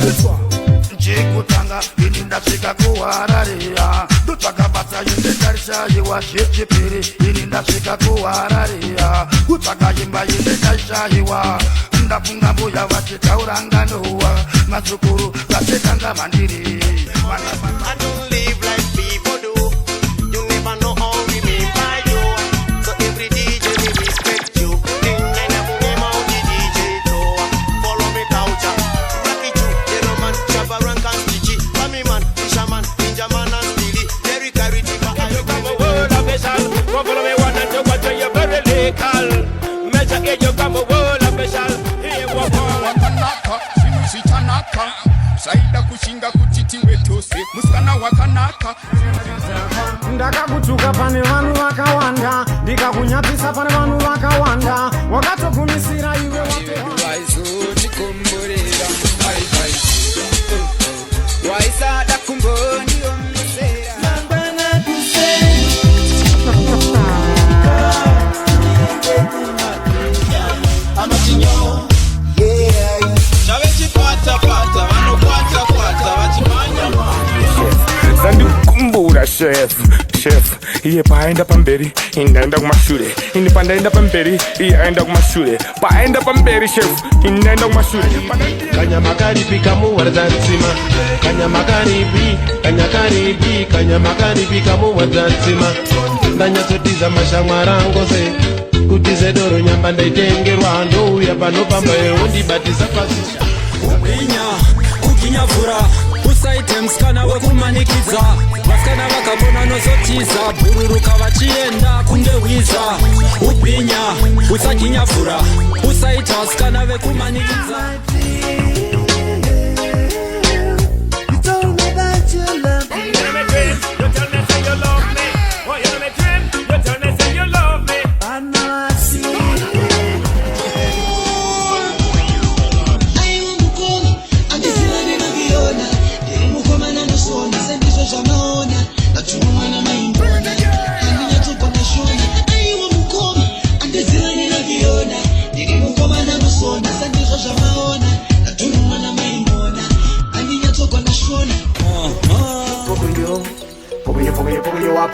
Chikutanga ini ndasvika kuhararia ndotsvakabasa inde ndarishayiwa chechipiri ini ndasvika kuhararia kutsvakaimba inde ndaishayiwa ndafunga mbuya vachitaura nganowa mazukuru vasekanga mandiri Saida kushinga kutiti wetose musikana wakanaka ndakakutuka pane vanhu vakawanda ndikakunyapisa pane vanhu vakawanda wakatogumisira iwe waizotikomborera waisada kumbondiomesera amatinyo Kumbura chef iye paenda pamberi inaenda kumashure ini pandaenda pamberi iye aenda kumashure paenda pamberi chef inaenda kumashure kanyama karipika muwadzanzima kanyama karipika muwadzanzima ndanyatsotiza mashamwara ngose kuti zedoro nyamba ndaitengerwa ndouya panopamba undibatisa pasisha kubinya kukinyavura usaite musikana wekumanikidza vasikana vakabona nozotiza bhururuka vachienda kunge hwiza ubinya usakinyavura usaita vasikana vekumanikidza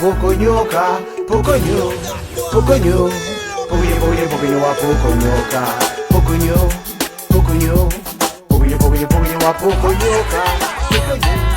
Pokonyoka, pokonyo, pokonyo, pokonyo wa pokonyoka, pokonyo, pokonyo, pokonyo wa pokonyoka, pokonyo.